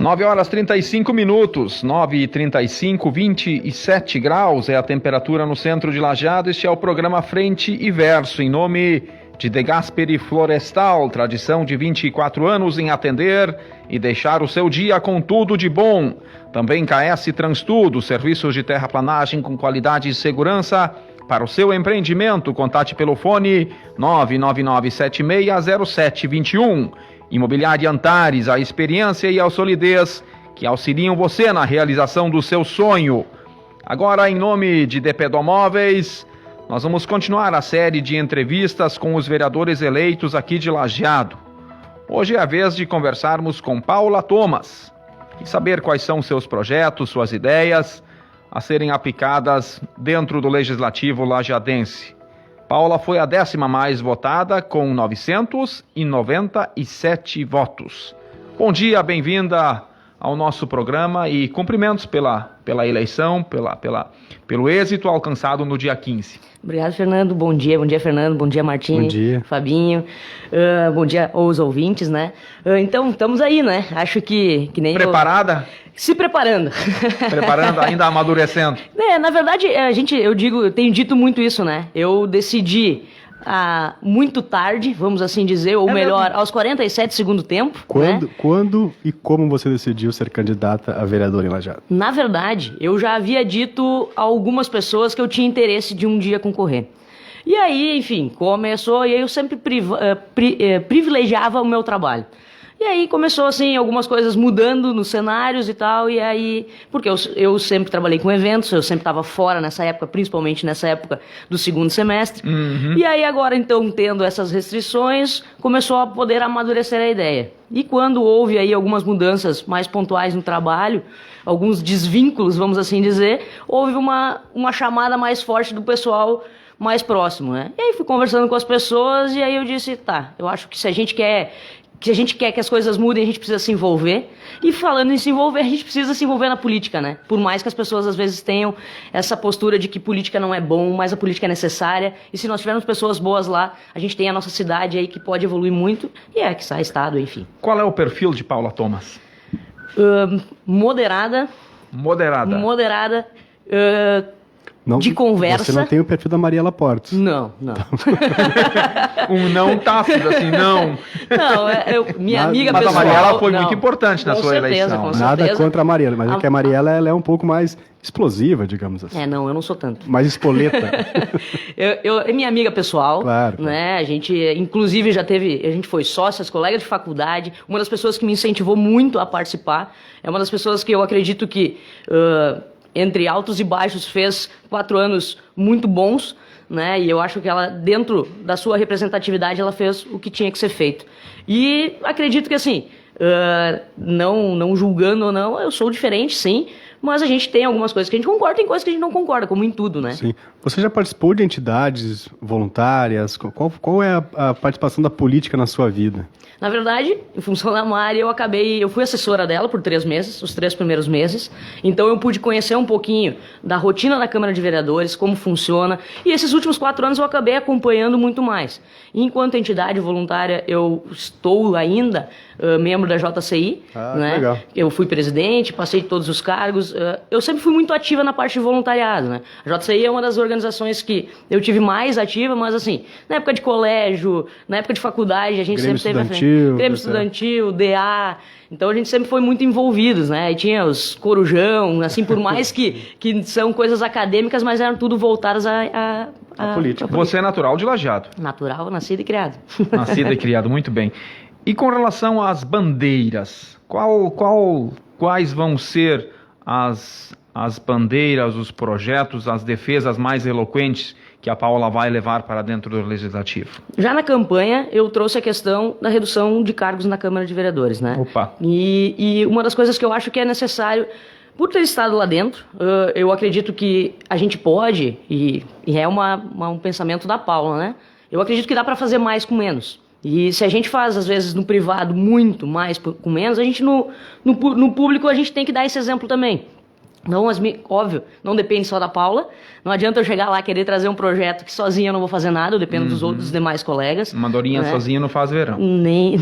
9 horas 35 minutos, 9h35, 27 graus é a temperatura no centro de Lajeado. Este é o programa Frente e Verso, em nome de De Gasperi Florestal, tradição de 24 anos em atender e deixar o seu dia com tudo de bom. Também KS Transtudo, serviços de terraplanagem com qualidade e segurança para o seu empreendimento. Contate pelo fone 999760721. Imobiliária Antares, a experiência e a solidez que auxiliam você na realização do seu sonho. Agora, em nome de Depedamóveis, nós vamos continuar a série de entrevistas com os vereadores eleitos aqui de Lajeado. Hoje é a vez de conversarmos com Paula Thomas e saber quais são seus projetos, suas ideias a serem aplicadas dentro do Legislativo lajeadense. Paula foi a 10ª mais votada, com 997 votos. Bom dia, bem-vinda ao nosso programa e cumprimentos pela eleição, pelo êxito alcançado no dia 15. Obrigado, Fernando. Bom dia, Fernando. Bom dia, Martim. Bom dia. Fabinho. Bom dia aos ouvintes, né? Então, estamos aí, né? Acho que nem... Preparada? Se preparando. Preparando, ainda amadurecendo. Na verdade, eu tenho dito muito isso, né? Eu decidi muito tarde, vamos assim dizer, ou melhor, aos 47 segundo tempo. Quando e como você decidiu ser candidata a vereadora em Lajeado? Na verdade, eu já havia dito a algumas pessoas que eu tinha interesse de um dia concorrer. E aí, enfim, começou, e aí eu sempre privilegiava o meu trabalho. E aí começou, assim, algumas coisas mudando nos cenários e tal, e aí... Porque eu sempre trabalhei com eventos, eu sempre estava fora nessa época, principalmente nessa época do segundo semestre. Uhum. E aí agora, então, tendo essas restrições, começou a poder amadurecer a ideia. E quando houve aí algumas mudanças mais pontuais no trabalho, alguns desvínculos, vamos assim dizer, houve uma chamada mais forte do pessoal mais próximo, né? E aí fui conversando com as pessoas, e aí eu disse, tá, eu acho que se a gente quer que as coisas mudem, a gente precisa se envolver. E falando em se envolver, a gente precisa se envolver na política, né? Por mais que as pessoas às vezes tenham essa postura de que política não é bom, mas a política é necessária. E se nós tivermos pessoas boas lá, a gente tem a nossa cidade aí que pode evoluir muito. E que sai estado, enfim. Qual é o perfil de Paula Thomas? Moderada. Não, de conversa. Você não tem o perfil da Mariela Portes. Não. Um não tácito, assim, não. Não, minha amiga mas pessoal... Mas a Mariela foi muito importante na sua eleição. Com Nada certeza. contra a Mariela, mas é que a Mariela ela é um pouco mais explosiva, digamos assim. Não, eu não sou tanto. Mais espoleta. É minha amiga pessoal, claro. Né? A gente, inclusive, a gente foi sócias, colegas de faculdade, uma das pessoas que me incentivou muito a participar, é uma das pessoas que eu acredito que... entre altos e baixos, fez 4 anos muito bons, né? E eu acho que ela, dentro da sua representatividade, ela fez o que tinha que ser feito. E acredito que, assim, não julgando ou não, eu sou diferente, sim, mas a gente tem algumas coisas que a gente concorda, tem coisas que a gente não concorda, como em tudo, né? Sim. Você já participou de entidades voluntárias? Qual é a participação da política na sua vida? Na verdade, em função da Mari, eu fui assessora dela por 3 meses, os 3 primeiros meses. Então eu pude conhecer um pouquinho da rotina da Câmara de Vereadores, como funciona. E esses últimos 4 anos eu acabei acompanhando muito mais. E enquanto entidade voluntária, eu estou ainda membro da JCI. Né? Legal. Eu fui presidente, passei todos os cargos. Eu sempre fui muito ativa na parte de voluntariado, né? A JCI é uma das organizações que eu tive mais ativa, mas assim, na época de colégio, na época de faculdade, a gente Grêmio sempre teve... Grêmio Estudantil, DA... Então a gente sempre foi muito envolvidos, né? E tinha os corujão, assim, por mais que são coisas acadêmicas, mas eram tudo voltadas à política. Você é natural de Lajeado? Natural, nascido e criado. Nascido e criado, muito bem. E com relação às bandeiras, quais vão ser as bandeiras, os projetos, as defesas mais eloquentes que a Paula vai levar para dentro do Legislativo? Já na campanha, eu trouxe a questão da redução de cargos na Câmara de Vereadores, né? Opa! E uma das coisas que eu acho que é necessário, por ter estado lá dentro, eu acredito que a gente pode, e é um pensamento da Paula, né? Eu acredito que dá para fazer mais com menos. E se a gente faz, às vezes, no privado muito mais com menos, a gente no público a gente tem que dar esse exemplo também. Não, óbvio, não depende só da Paula. Não adianta eu chegar lá e querer trazer um projeto que sozinha eu não vou fazer nada, eu dependo dos outros demais colegas. Uma Dorinha né? sozinha não faz verão. Nem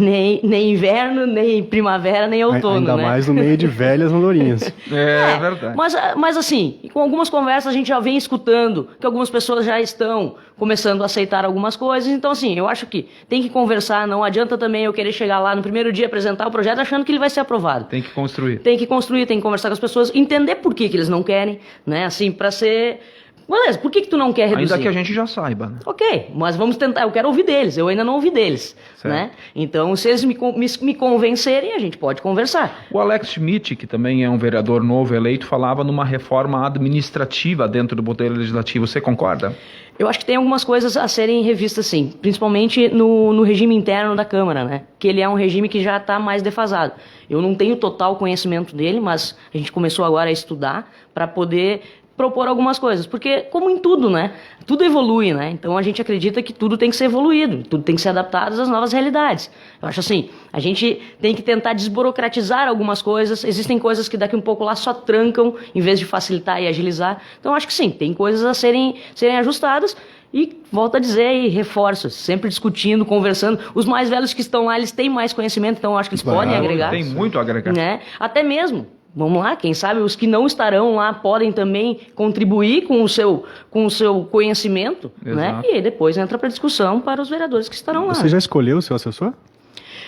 inverno, nem primavera, nem outono, Ainda né? mais no meio de velhas andorinhas. É verdade. Mas assim, com algumas conversas a gente já vem escutando que algumas pessoas já estão começando a aceitar algumas coisas. Então assim, eu acho que tem que conversar, não adianta também eu querer chegar lá no primeiro dia apresentar o projeto achando que ele vai ser aprovado. Tem que construir. Tem que construir, tem que conversar com as pessoas, entender por que eles não querem, né? Assim, pra ser... Beleza, por que tu não quer reduzir? Ainda que a gente já saiba, né? Ok, mas vamos tentar, eu quero ouvir deles, eu ainda não ouvi deles, Certo. né? Então, se eles me convencerem, a gente pode conversar. O Alex Schmidt, que também é um vereador novo eleito, falava numa reforma administrativa dentro do Poder Legislativo. Você concorda? Eu acho que tem algumas coisas a serem revistas, sim, principalmente no regime interno da Câmara, né? Que ele é um regime que já está mais defasado. Eu não tenho total conhecimento dele, mas a gente começou agora a estudar para poder propor algumas coisas, porque como em tudo, né? Tudo evolui, né? Então a gente acredita que tudo tem que ser evoluído, tudo tem que ser adaptado às novas realidades. Eu acho assim, a gente tem que tentar desburocratizar algumas coisas, existem coisas que daqui um pouco lá só trancam, em vez de facilitar e agilizar. Então eu acho que sim, tem coisas a serem ajustadas. E volto a dizer e reforço, sempre discutindo, conversando. Os mais velhos que estão lá, eles têm mais conhecimento, então eu acho que eles podem agregar. Tem muito a agregar. Né? Até mesmo, vamos lá, quem sabe os que não estarão lá podem também contribuir com o seu conhecimento, né? E aí depois entra para discussão para os vereadores que estarão lá. Você já escolheu o seu assessor?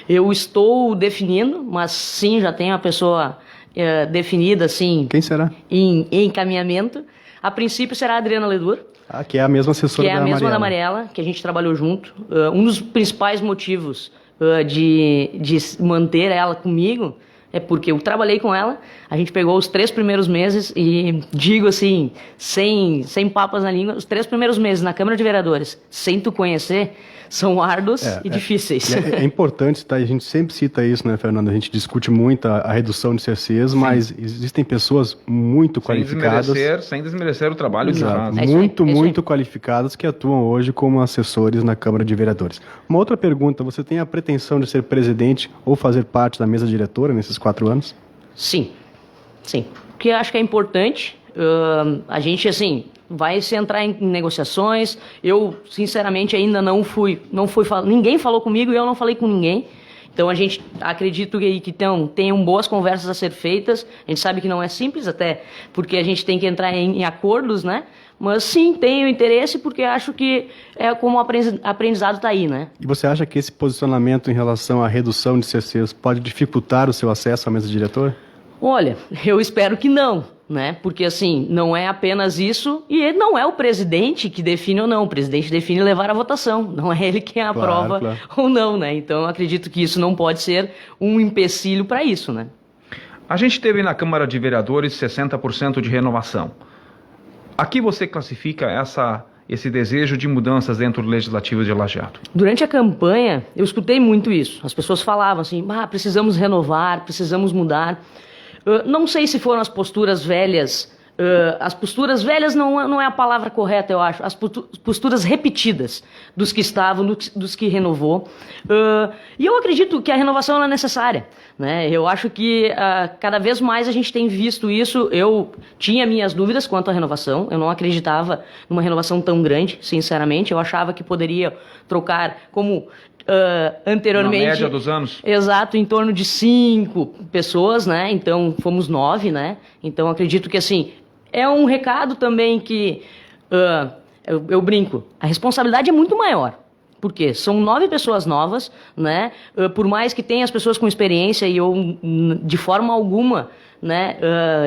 Eu estou definindo, mas sim, já tenho a pessoa definida, assim, Quem será? em encaminhamento. A princípio será a Adriana Ledur, Ah, que é a mesma assessora que é da a mesma da Mariela. Mariela, que a gente trabalhou junto. Um dos principais motivos de manter ela comigo é porque eu trabalhei com ela, a gente pegou os 3 primeiros meses e digo assim, sem papas na língua, os 3 primeiros meses na Câmara de Vereadores, sem tu conhecer, são árduos e difíceis. E é importante, tá? A gente sempre cita isso, né, Fernando? A gente discute muito a redução de CRCs, mas existem pessoas muito qualificadas. Sem desmerecer o trabalho que Exato. fazem. É isso aí, Muito, é isso aí. muito qualificadas que atuam hoje como assessores na Câmara de Vereadores. Uma outra pergunta, você tem a pretensão de ser presidente ou fazer parte da mesa diretora nesses 4 anos? Sim, porque eu acho que é importante, a gente, assim, vai se entrar em negociações. Eu, sinceramente, ainda não fui ninguém falou comigo e eu não falei com ninguém. Então, a gente acredito que tenham boas conversas a ser feitas. A gente sabe que não é simples, até porque a gente tem que entrar em acordos, né? Mas, sim, tenho interesse porque acho que é como o aprendizado está aí, né? E você acha que esse posicionamento em relação à redução de CRCs pode dificultar o seu acesso à mesa diretora? Olha, eu espero que não, né? Porque, assim, não é apenas isso e não é o presidente que define ou não. O presidente define levar à votação, não é ele quem aprova Claro. ou não, né? Então, eu acredito que isso não pode ser um empecilho para isso, né? A gente teve na Câmara de Vereadores 60% de renovação. Aqui você classifica esse desejo de mudanças dentro do Legislativo de Lajeado? Durante a campanha, eu escutei muito isso. As pessoas falavam assim, precisamos renovar, precisamos mudar. Não sei se foram as posturas velhas. As posturas velhas não é a palavra correta, eu acho. As posturas repetidas dos que estavam, dos que renovou. E eu acredito que a renovação ela é necessária, né? Eu acho que cada vez mais a gente tem visto isso. Eu tinha minhas dúvidas quanto à renovação. Eu não acreditava numa renovação tão grande, sinceramente. Eu achava que poderia trocar como... anteriormente... Na média dos anos? Exato, em torno de 5 pessoas, né? Então, fomos 9, né? Então, acredito que, assim, é um recado também que... eu brinco, a responsabilidade é muito maior. Porque são 9 pessoas novas, né? Por mais que tenha as pessoas com experiência e eu, de forma alguma, né?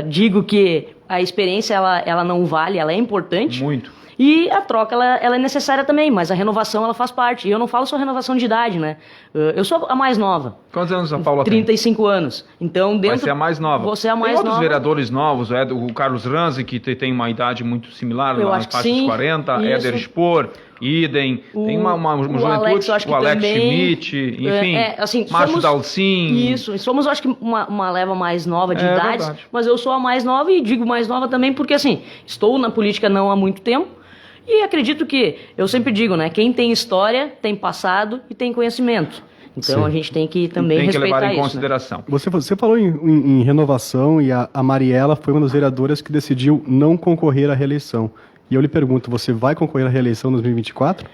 Digo que a experiência, ela não vale, ela é importante. Muito. E a troca, ela é necessária também, mas a renovação, ela faz parte. E eu não falo só renovação de idade, né? Eu sou a mais nova. Quantos anos a Paula tem? 35 anos. Então, Vai ser a mais nova. Você é a mais tem outros nova. vereadores novos, o Carlos Ranzi, que tem uma idade muito similar, Eu lá acho nas que faixas sim, 40, isso. Éder Spor, Idem, tem uma juventude, Alex, eu acho que o Alex também, Schmidt, enfim, assim, Márcio Dalcin. Isso, somos, eu acho que uma leva mais nova de idades, verdade. mas eu sou a mais nova e digo mais nova também porque, assim, estou na política não há muito tempo e acredito que, eu sempre digo, né, quem tem história, tem passado e tem conhecimento. Então Sim. a gente tem que também Tem que respeitar levar em isso, né? consideração. Você falou em renovação e a Mariela foi uma das vereadoras que decidiu não concorrer à reeleição. E eu lhe pergunto, você vai concorrer à reeleição em 2024?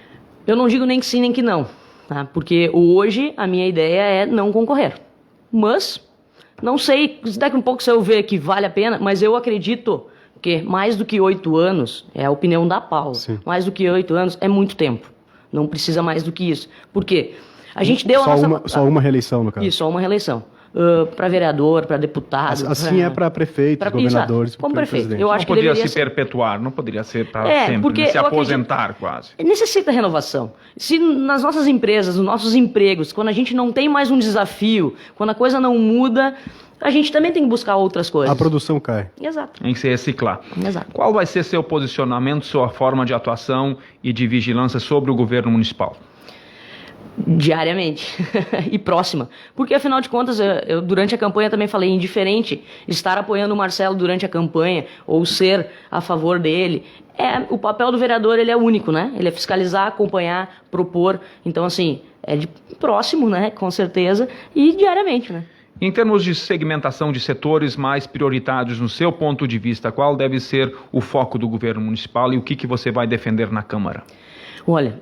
Eu não digo nem que sim nem que não, tá? Porque hoje a minha ideia é não concorrer. Mas, não sei, daqui a um pouco se eu ver que vale a pena, mas eu acredito que mais do que 8 anos, é a opinião da Paula, Sim. mais do que 8 anos é muito tempo. Não precisa mais do que isso. Por quê? A gente deu a nossa... Só uma reeleição, no caso. Isso, só uma reeleição. Para vereador, para deputado. Assim é para prefeitos, governadores, como prefeito. presidente. Eu Não acho que poderia deveria se ser... perpetuar, não poderia ser para sempre, porque né? Se eu aposentar quase. Necessita renovação. Se nas nossas empresas, nos nossos empregos, quando a gente não tem mais um desafio, quando a coisa não muda, a gente também tem que buscar outras coisas. A produção cai. Exato. Tem que se reciclar. Exato. Qual vai ser seu posicionamento, sua forma de atuação e de vigilância sobre o governo municipal? Diariamente e próxima, porque afinal de contas eu durante a campanha também falei, indiferente estar apoiando o Marcelo durante a campanha ou ser a favor dele, o papel do vereador ele é único, né? Ele é fiscalizar, acompanhar, propor, então assim, é de próximo, né? Com certeza, e diariamente, né? Em termos de segmentação de setores mais prioritários, no seu ponto de vista, qual deve ser o foco do governo municipal e o que você vai defender na Câmara? Olha,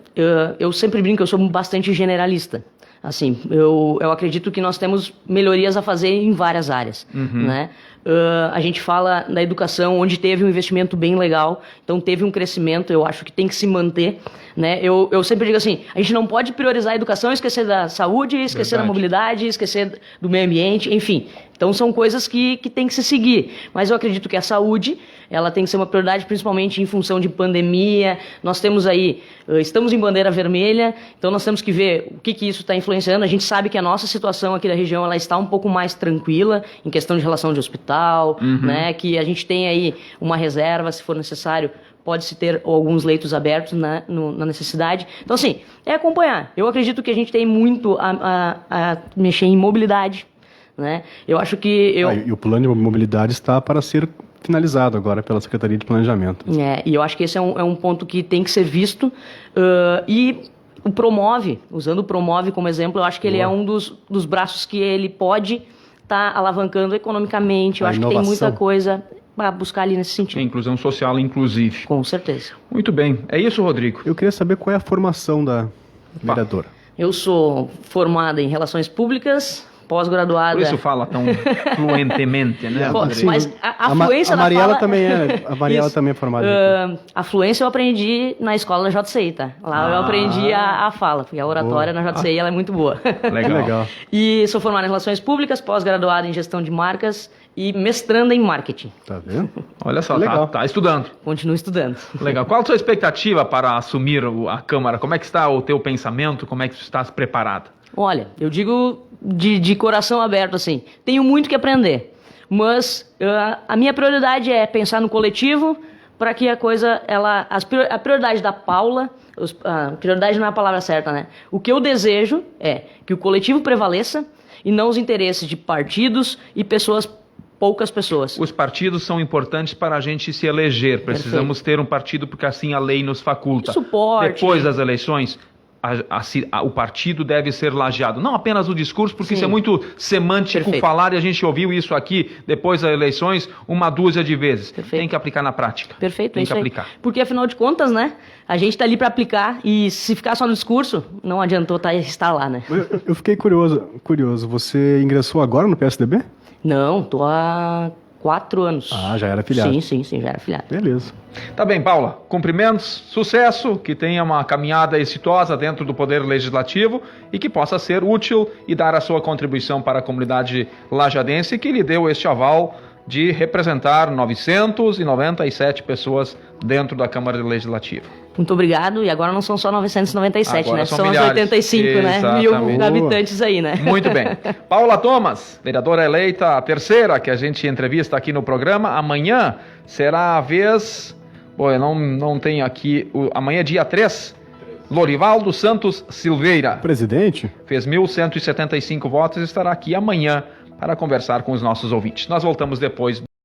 eu sempre brinco que eu sou bastante generalista. Assim, eu acredito que nós temos melhorias a fazer em várias áreas, né? A gente fala da educação, onde teve um investimento bem legal, então teve um crescimento, eu acho que tem que se manter, né? Eu sempre digo assim, a gente não pode priorizar a educação e esquecer da saúde, esquecer da mobilidade, esquecer do meio ambiente, enfim. Então são coisas que tem que se seguir, mas eu acredito que a saúde, ela tem que ser uma prioridade principalmente em função de pandemia. Nós temos aí, estamos em bandeira vermelha, então nós temos que ver o que isso está influenciando. A gente sabe que a nossa situação aqui da região ela está um pouco mais tranquila em questão de relação de hospital, né? Que a gente tem aí uma reserva, se for necessário, pode-se ter alguns leitos abertos na necessidade. Então assim, é acompanhar. Eu acredito que a gente tem muito a mexer em mobilidade, né? Eu acho que E o plano de mobilidade está para ser finalizado agora pela Secretaria de Planejamento. E eu acho que esse é um ponto que tem que ser visto. E o Promove, usando o Promove como exemplo, eu acho que ele é um dos braços que ele pode estar alavancando economicamente. Eu acho que tem muita coisa para buscar ali nesse sentido. Inclusão social, inclusive. Com certeza. Muito bem. É isso, Rodrigo? Eu queria saber qual é a formação da vereadora. Eu sou formada em Relações Públicas, pós-graduada... Por isso fala tão fluentemente, né, Pô, Rodrigo? mas a fluência a Mariela da fala... também é. A Mariela também é formada. A fluência eu aprendi na escola da JCI, tá? Lá eu aprendi a fala, porque a oratória na JCI ela é muito boa. Legal. E sou formada em Relações Públicas, pós-graduada em Gestão de Marcas e mestranda em Marketing. Tá vendo? Olha só, Legal. tá estudando. Continuo estudando. Legal. Qual a sua expectativa para assumir a Câmara? Como é que está o teu pensamento? Como é que você está preparado? Olha, eu digo de coração aberto assim, tenho muito que aprender, mas a minha prioridade é pensar no coletivo para que a coisa, a prioridade da Paula, a prioridade não é a palavra certa, né? O que eu desejo é que o coletivo prevaleça e não os interesses de partidos e poucas pessoas. Os partidos são importantes para a gente se eleger. Precisamos ter um partido porque assim a lei nos faculta. Suporte. Depois das eleições, o partido deve ser lajeado. Não apenas o discurso, porque isso é muito semântico falar, e a gente ouviu isso aqui depois das eleições uma dúzia de vezes. Tem que aplicar na prática. Perfeito, tem que aplicar. Porque afinal de contas, né, a gente está ali para aplicar e se ficar só no discurso, não adiantou estar lá, né? Eu fiquei curioso. Você ingressou agora no PSDB? Não, tô há 4 anos. Ah, já era filiado. Sim, já era filiado. Beleza. Tá bem, Paula. Cumprimentos, sucesso, que tenha uma caminhada exitosa dentro do Poder Legislativo e que possa ser útil e dar a sua contribuição para a comunidade lajadense que lhe deu este aval de representar 997 pessoas dentro da Câmara Legislativa. Muito obrigado, e agora não são só 997, agora né? são São milhares. As 85, Exatamente. né? 1000 habitantes aí, né? Muito bem. Paula Thomas, vereadora eleita, a terceira que a gente entrevista aqui no programa. Amanhã será a vez... Bom, eu não tenho aqui... Amanhã é dia 3. Lorivaldo Santos Silveira. Presidente? Fez 1.175 votos e estará aqui amanhã para conversar com os nossos ouvintes. Nós voltamos depois do